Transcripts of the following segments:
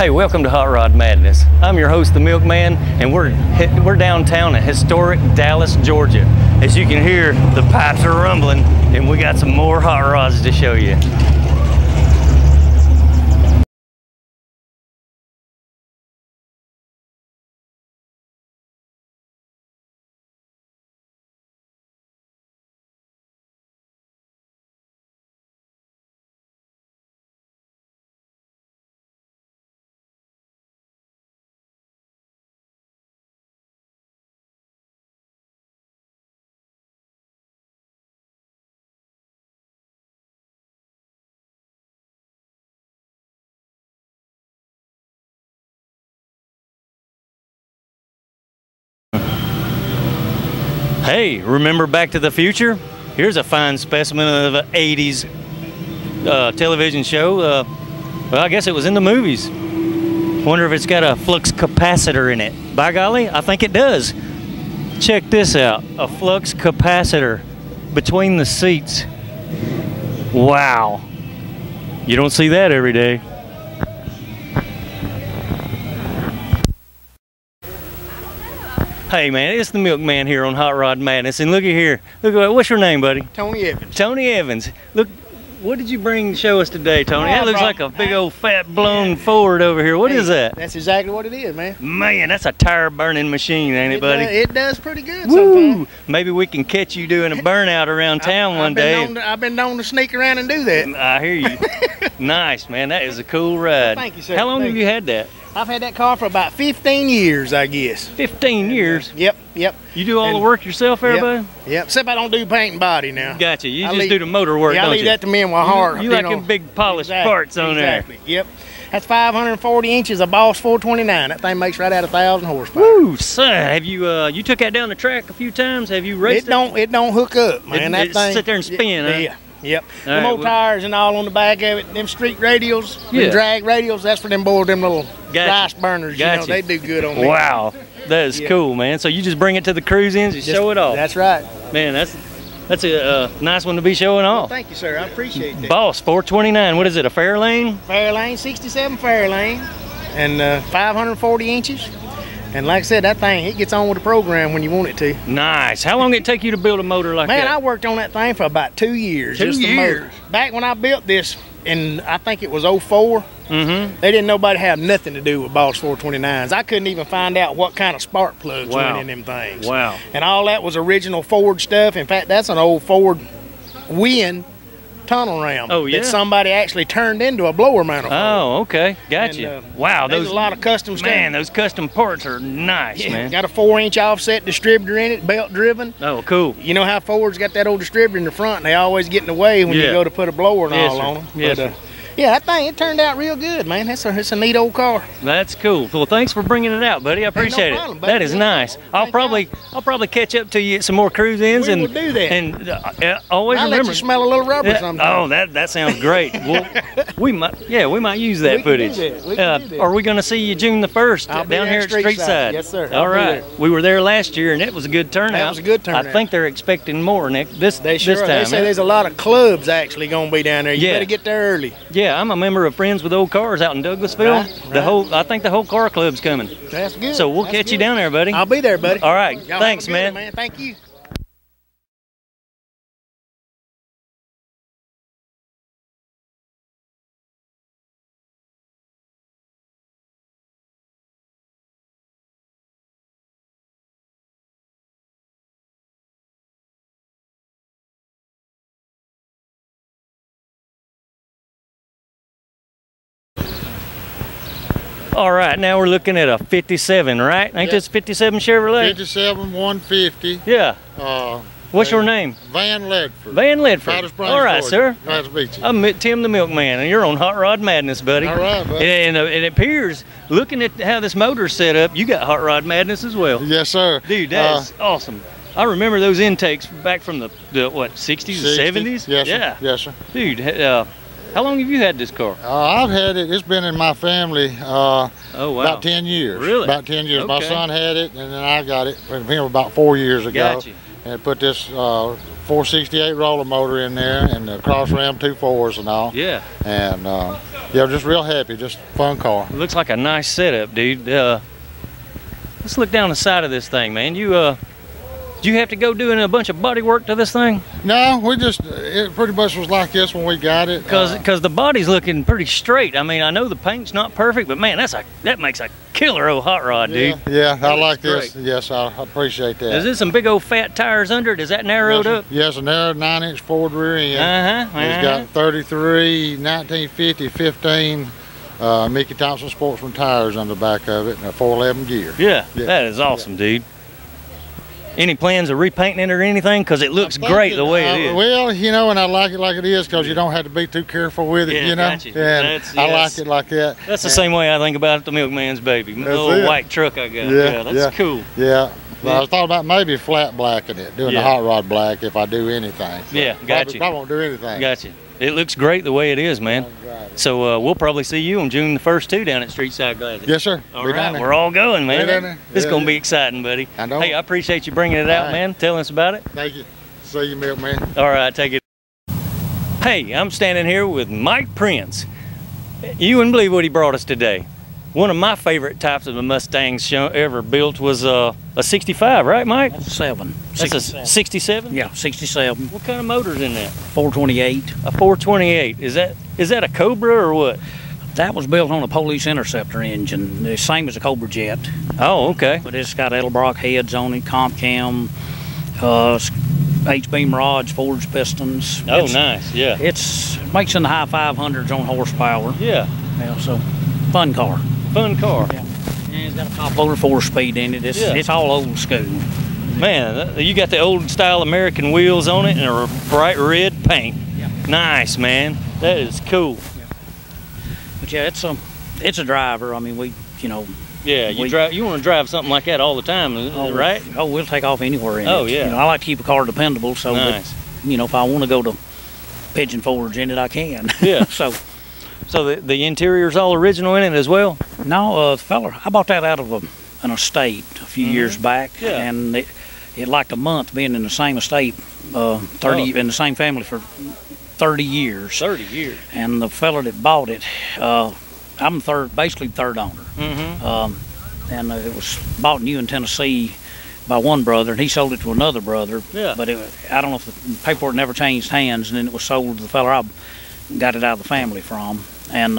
Hey, welcome to Hot Rod Madness. I'm your host, the Milkman, and we're downtown at historic Dallas, Georgia. As you can hear, the pipes are rumbling, and we got some more hot rods to show you. Hey, remember Back to the Future? Here's a fine specimen of an 80s television show. Well, I guess it was in the movies. Wonder if it's got a flux capacitor in it. By golly, I think it does. Check this out, a flux capacitor between the seats. Wow. You don't see that every day. Hey man, it's the Milkman here on Hot Rod Madness, and look at here. Look at what's your name, buddy? Tony Evans. Tony Evans. Look, what did you bring to show us today, Tony? That looks like a big old fat blown Ford over here. What is that? That's exactly what it is, man. Man, that's a tire burning machine, ain't it, buddy? It does pretty good. Woo! Sometimes. Maybe we can catch you doing a burnout around town one day. I've been known to sneak around and do that. I hear you. Nice, man. That is a cool ride. Thank you, sir. How long have you had that? I've had that car for about 15 years, I guess. 15 years? Yep. You do all the work yourself there, buddy? Yep, except I don't do paint and body now. Gotcha. You just do the motor work, don't you? I leave that to men with heart. You like them big polished parts on there. Exactly, yep. That's 540 inches of Boss 429. That thing makes right at 1,000 horsepower. Woo, son. Have you you took that down the track a few times? Have you raced it? It don't hook up, man. It sit there and spin, huh? Yeah. Yep. Them old tires and all on the back of it. Them street radials, them drag radials, that's for them boys, them little rice burners. You know, they do good on them. Wow. That is cool, man. So you just bring it to the cruise-ins and show it off. That's right. Man, that's a nice one to be showing off. Well, thank you, sir. I appreciate that. Boss 429. What is it, a Fairlane? Fairlane, 67 Fairlane, and 540 inches. And like I said, that thing, it gets on with the program when you want it to. Nice. How long did it take you to build a motor like that? Man, I worked on that thing for about 2 years. 2 years? Back when I built this, and I think it was 04, they didn't nobody have nothing to do with Boss 429s. I couldn't even find out what kind of spark plugs went in them things. Wow. And all that was original Ford stuff. In fact, that's an old Ford Win tunnel ram that somebody actually turned into a blower mounted. Oh, okay. Gotcha. Wow. There's a lot of custom stuff. Man, those custom parts are nice, man. Got a 4-inch offset distributor in it, belt driven. Oh, cool. You know how Ford's got that old distributor in the front, and they always get in the way when you go to put a blower and all on them. Yes, yeah, that thing, it turned out real good, man. It's a neat old car. That's cool. Well, thanks for bringing it out, buddy. I appreciate problem, it. buddy. That is nice. I'll probably catch up to you at some more cruise-ins. We will do that. And always I'll remember. let you smell a little rubber sometime. Oh, that sounds great. Well, we might use that footage. Are we going to see you June the 1st down here at Streetside? Yes, sir. All right. We were there last year, and it was a good turnout. That was a good turnout. I think they're expecting more this time. They say there's a lot of clubs actually going to be down there. You better get there early. Yeah, I'm a member of Friends with Old Cars out in Douglasville. I think the whole car club's coming. That's good. So we'll catch you down there, buddy. I'll be there, buddy. All right. Thanks, man. Thank you. All right, now we're looking at a 57, right? Ain't this 57 Chevrolet? 57 150. Yeah. What's your name? Van Ledford. Van Ledford. All right, sir. Nice to meet you. I'm Tim the Milkman, and you're on Hot Rod Madness, buddy. All right, buddy. And it appears, looking at how this motor's set up, you got Hot Rod Madness as well. Yes, sir. Dude, that's awesome. I remember those intakes back from the what, 60s and 70s? Yes, sir. Yeah. Yes, sir. Dude, how long have you had this car? I've had it. It's been in my family about 10 years. Really? About 10 years. Okay. My son had it, and then I got it from him about 4 years ago. Gotcha. and put this 468 roller motor in there and the cross ram 2.4s and all. Yeah. And yeah, just real happy, just fun car. It looks like a nice setup, dude. Let's look down the side of this thing, man. Do you have to go doing a bunch of body work to this thing? No, it pretty much was like this when we got it. Because the body's looking pretty straight. I mean, I know the paint's not perfect, but man, that makes a killer old hot rod, dude. Yeah, I like this. Yes, I appreciate that. Is this some big old fat tires under it? Is that narrowed up? Yes, a narrow 9-inch Ford rear end. It's got 33 1950 15 Mickey Thompson Sportsman tires on the back of it and a 411 gear. Yeah, that is awesome, dude. Any plans of repainting it or anything? Because it looks great the way it is. Well, you know, and I like it like it is because you don't have to be too careful with it, you know. Gotcha. And I like it like that. That's the same way I think about the Milkman's baby. The little white truck I got. Yeah, that's cool. Yeah. Well, I was thought about maybe flat blacking it, doing the hot rod black if I do anything. So yeah, gotcha. I won't do anything. Gotcha. It looks great the way it is, man. So we'll probably see you on June the 1st too down at Streetside Glasses. Yes, sir. All right, we're all going, man. It's going to be exciting, buddy. I know. Hey, I appreciate you bringing it out, man. Telling us about it. Thank you. See you, Milkman. All right, take it. Hey, I'm standing here with Mike Prince. You wouldn't believe what he brought us today. One of my favorite types of a Mustang ever built was a 65, right, Mike? That's a 7. That's a 67? Yeah, 67. What kind of motor's in that? 428. A 428. Is that a Cobra or what? That was built on a Police Interceptor engine, the same as a Cobra Jet. Oh, okay. But it's got Edelbrock heads on it, comp cam, H-beam rods, forged pistons. Oh, nice. Yeah. It's makes in the high 500s on horsepower. Yeah. Yeah. So, fun car. Fun car. Yeah. And it's got a top loader 4-speed in it. It's all old school. Man, you got the old style American wheels on it and a bright red paint. Yeah. Nice, man. That is cool. Yeah. But yeah, it's a driver. I mean, Yeah, you want to drive something like that all the time, right? Oh, we'll take off anywhere in it. Oh, yeah. I like to keep a car dependable, so nice. that, if I want to go to Pigeon Forge in it, I can. Yeah. So the interior's all original in it as well? No, fella, I bought that out of an estate a few years back, and it liked a month being in the same estate, in the same family for 30 years. 30 years. And the fella that bought it, I'm basically third owner. And it was bought new in Tennessee by one brother, and he sold it to another brother. Yeah. But I don't know if the paperwork never changed hands, and then it was sold to the fella I got it out of the family from. And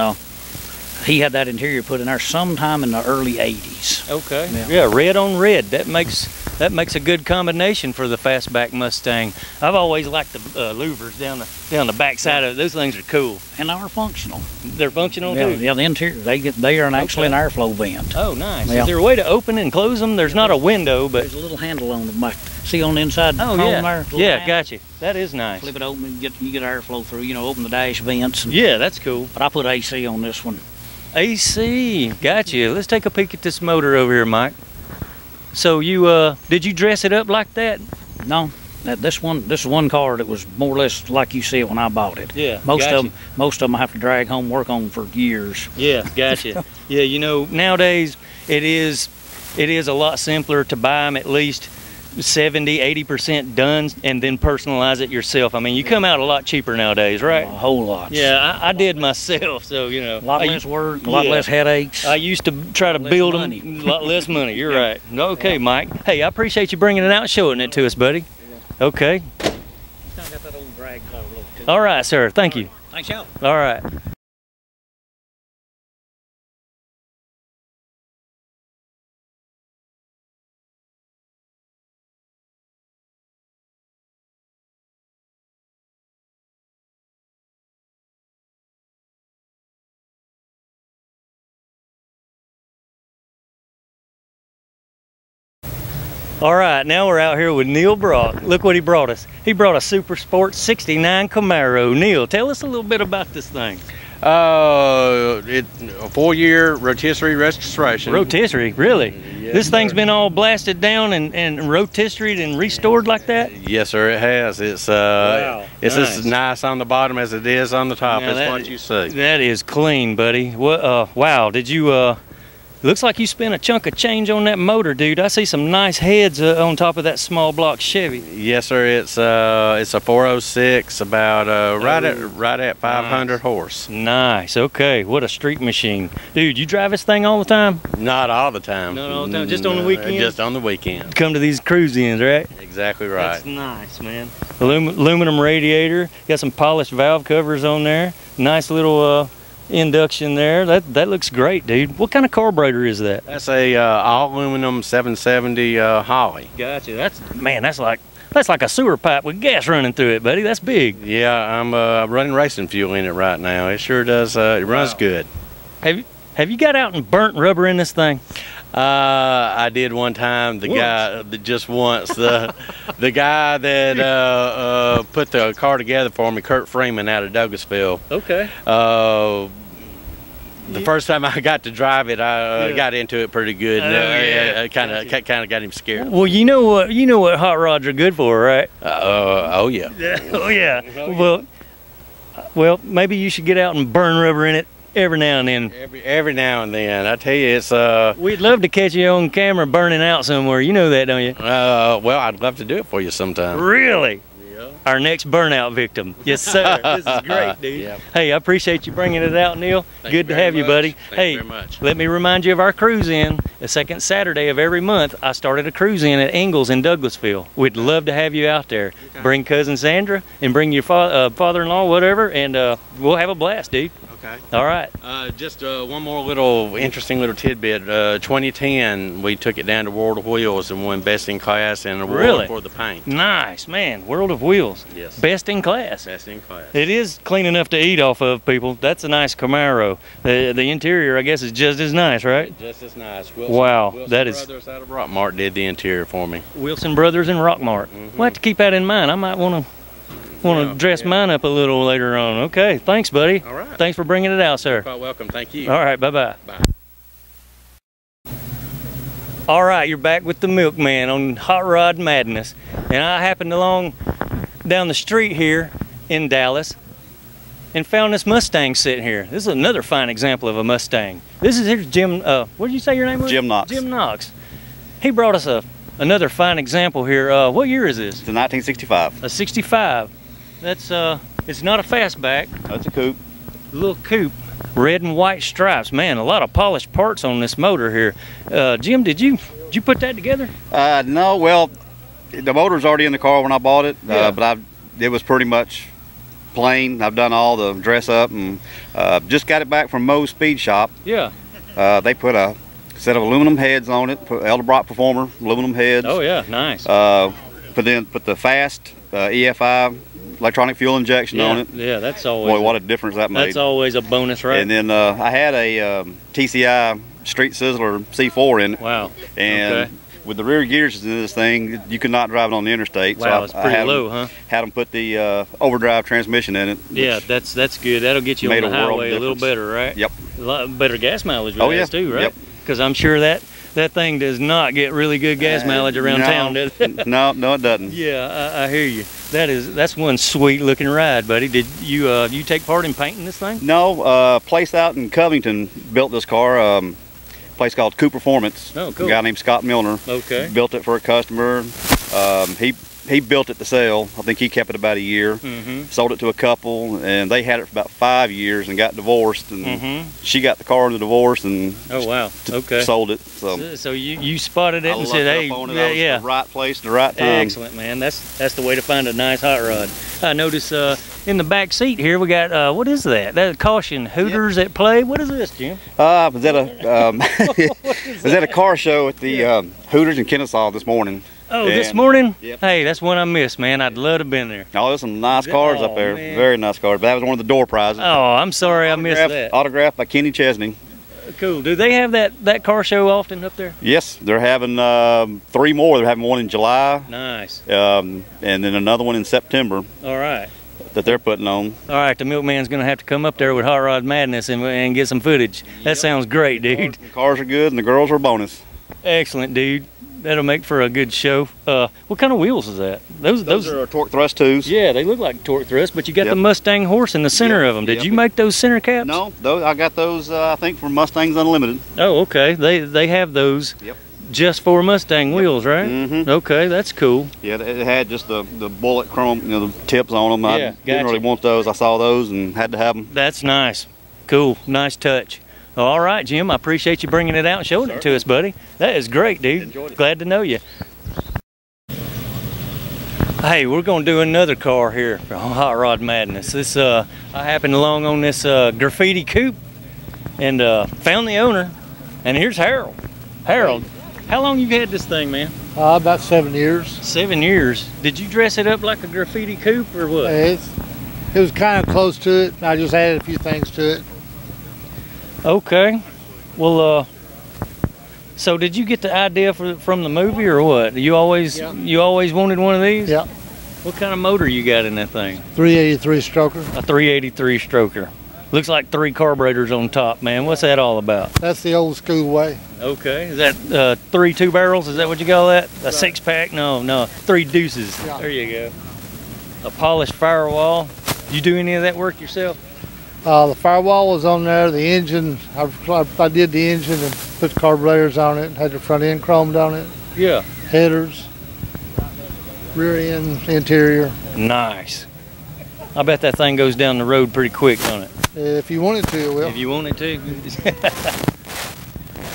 he had that interior put in there sometime in the early 80s. Okay. Yeah, red on red. That makes a good combination for the fastback Mustang. I've always liked the louvers down the back side of it. Those things are cool. And they are functional. They're functional too? Yeah, the interior. They are actually an airflow vent. Oh, nice. Yeah. Is there a way to open and close them? There's not a window, but... There's a little handle on the back. See on the inside? Oh, yeah. There, yeah, gotcha. That is nice. Flip it open and you get airflow through, open the dash vents. Yeah, that's cool. But I put AC on this one. AC, gotcha. Let's take a peek at this motor over here, Mike. So did you dress it up like that? No, this is one car that was more or less like you see it when I bought it. Yeah, most of them I have to drag home, work on for years. Yeah, gotcha. Yeah, nowadays it is a lot simpler to buy them at least 70–80% done and then personalize it yourself. I mean, you come out a lot cheaper nowadays, right? A whole lot. Yeah, I did myself, so a lot less work, a lot less headaches. I used to try to build them, a lot less money. You're right. Okay, Mike. Hey, I appreciate you bringing it out and showing it to us, buddy. Okay. Got that old drag car look too. All right, sir. Thank you. Thanks, y'all. All right. All right, now we're out here with Neil Brock. Look what he brought us. He brought a Super Sport 69 Camaro. Neil, tell us a little bit about this thing. It's a 4-year rotisserie restoration. Rotisserie, really? Yes, this thing's been all blasted down and rotisseried and restored like that? Yes, sir, it has. It's wow, it's nice. as nice on the bottom as it is on the top. Now That's what you see. That is clean, buddy. What? Wow, did you Looks like you spent a chunk of change on that motor, dude. I see some nice heads on top of that small block Chevy. Yes, sir. It's a 406, about right at 500 horse. Nice. Okay. What a street machine, dude. You drive this thing all the time? Not all the time. Not all the time. Just on the weekend. Just on the weekend. Come to these cruise-ins, right? Exactly right. That's nice, man. Aluminum radiator. Got some polished valve covers on there. Nice little induction there. That looks great, dude. What kind of carburetor is that? That's a all aluminum 770 Holly. Gotcha. That's like a sewer pipe with gas running through it, buddy. That's big. Yeah, I'm running racing fuel in it right now. It sure does. It runs good. Have you got out and burnt rubber in this thing? I did one time. The guy that just once the guy that put the car together for me, Kurt Freeman out of Douglasville. Okay. The first time I got to drive it, I got into it pretty good. And, kind of got him scared. Well, you know what hot rods are good for, right? Oh yeah. Oh yeah. Well, maybe you should get out and burn rubber in it every now and then. Every now and then. I tell you, it's We'd love to catch you on camera burning out somewhere. You know that, don't you? Well, I'd love to do it for you sometime. Really? Yeah. Our next burnout victim. Yes, sir. This is great, dude. Yep. Hey, I appreciate you bringing it out, Neil. Good to have you, buddy. Thank you very much. Let me remind you of our cruise in. The second Saturday of every month, I started a cruise in at Ingalls in Douglasville. We'd love to have you out there. Okay. Bring cousin Sandra and bring your father-in-law, whatever, and we'll have a blast, dude. Okay. All right. Just one more little interesting little tidbit. 2010, we took it down to World of Wheels and won Best in Class and award for the paint. Nice, man. World of Wheels. Yes. Best in class. Best in class. It is clean enough to eat off of, people. That's a nice Camaro. The interior, I guess, is just as nice, right? Just as nice. Wilson Brothers out of Rockmart did the interior for me. Wilson Brothers in Rockmart. We'll have to keep that in mind. I might want to dress mine up a little later on. Okay, thanks, buddy. All right. Thanks for bringing it out, sir. You're quite welcome. Thank you. All right, bye-bye. Bye. All right, you're back with the Milkman on Hot Rod Madness. And I happened along down the street here in Dallas and found this Mustang sitting here. This is another fine example of a Mustang. Here's Jim, what did you say your name was? Jim Knox. Jim Knox. He brought us another fine example here. What year is this? It's a 1965. A 65. That's it's not a fastback. Oh, it's a coupe. A little coupe. Red and white stripes. Man, a lot of polished parts on this motor here. Jim, did you put that together? No, well, the motor was already in the car when I bought it, but it was pretty much plain. I've done all the dress up and just got it back from Moe's Speed Shop. Yeah. They put a set of aluminum heads on it, put Edelbrock Performer aluminum heads. Oh yeah, nice. Put the fast EFI electronic fuel injection on it. Yeah, that's always. Boy, what a difference that made. That's always a bonus, right? And then I had a TCI Street Sizzler C4 in it. Wow. And with the rear gears in this thing, you could not drive it on the interstate. Wow, so it's pretty low, huh? Had them put the overdrive transmission in it. Yeah, that's good. That'll get you on the highway a little better, right? Yep. A lot better gas mileage with that too, right? Yep. Because I'm sure that thing does not get really good gas mileage around town, does it? No, it doesn't. Yeah, I hear you. That's one sweet looking ride, buddy. Did you take part in painting this thing? No, place out in Covington built this car. Place called Coupe Performance. Oh, cool. A guy named Scott Milner. Okay. Built it for a customer. He built it to sell. I think he kept it about a year. Sold it to a couple, and they had it for about 5 years and got divorced. And she got the car in the divorce and sold it. So you spotted it and said, "Hey, the right place, the right time." Excellent, man. That's the way to find a nice hot rod. I notice in the back seat here we got what is that? That caution Hooters at play. What is this, Jim? Was that a car show at the Hooters in Kennesaw this morning? Oh, this morning? Yep. Hey, that's one I missed, man. I'd love to have been there. Oh, there's some nice cars up there. Man. Very nice cars. But that was one of the door prizes. Oh, I'm sorry I missed that. Autographed by Kenny Chesney. Cool. Do they have that car show often up there? Yes, they're having 3 more. They're having one in July. Nice. And then another one in September. All right. That they're putting on. All right, the Milkman's going to have to come up there with Hot Rod Madness and get some footage. That sounds great, dude. The cars are good and the girls are a bonus. Excellent, dude. That'll make for a good show. What kind of wheels is that? Those are torque thrust 2s. Yeah, they look like torque thrust, but you got the Mustang horse in the center of them. Did you make those center caps? No, I got those. I think from Mustangs Unlimited. Oh, okay. They have those. Yep. Just for Mustang wheels, right? Mm-hmm. Okay, that's cool. Yeah, it had just the bullet chrome, the tips on them. I didn't really want those. I saw those and had to have them. That's nice. Cool. Nice touch. All right, Jim. I appreciate you bringing it out and showing it to us, buddy. That is great, dude. Enjoyed it. Glad to know you. Hey, we're gonna do another car here for Hot Rod Madness. This I happened along on this graffiti coupe and found the owner. And here's Harold. Harold. How long you had this thing, man? About 7 years. 7 years. Did you dress it up like a graffiti coupe or what? It was kind of close to it. I just added a few things to it. Okay. Well, so did you get the idea from the movie or what? You always wanted one of these? Yeah. What kind of motor you got in that thing? 383 stroker. A 383 stroker. Looks like 3 carburetors on top, man. What's that all about? That's the old school way. Okay. Is that 3 2-barrels? Is that what you call that? A 6-pack? No. 3 deuces. Yeah. There you go. A polished firewall. You do any of that work yourself? The firewall was on there. The engine, I did the engine and put the carburetors on it. Had the front end chromed on it. Yeah. Headers, rear end, interior. Nice. I bet that thing goes down the road pretty quick, don't it? If you wanted to, it will. If you wanted to.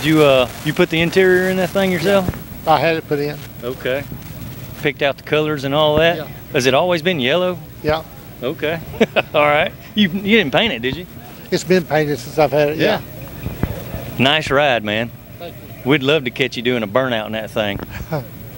You put the interior in that thing yourself? Yeah. I had it put in. Okay. Picked out the colors and all that? Yeah. Has it always been yellow? Yeah. Okay. All right. You didn't paint it, did you? It's been painted since I've had it, yeah. Nice ride, man. Thank you. We'd love to catch you doing a burnout in that thing.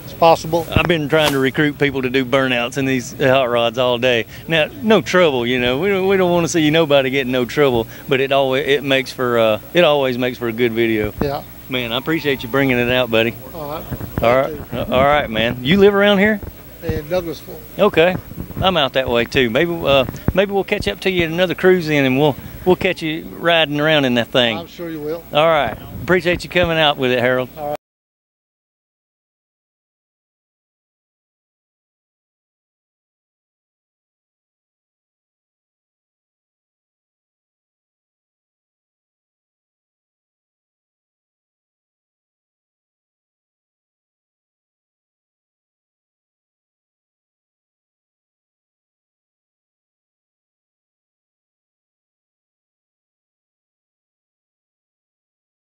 It's possible. I've been trying to recruit people to do burnouts in these hot rods all day. Now, no trouble, We don't want to see nobody getting no trouble, but it always makes for a good video. Yeah. Man, I appreciate you bringing it out, buddy. All right. All right, man. You live around here? In Douglasville. Okay. I'm out that way too. Maybe we'll catch up to you at another cruise in, and we'll catch you riding around in that thing. I'm sure you will. All right. Appreciate you coming out with it, Harold. All right.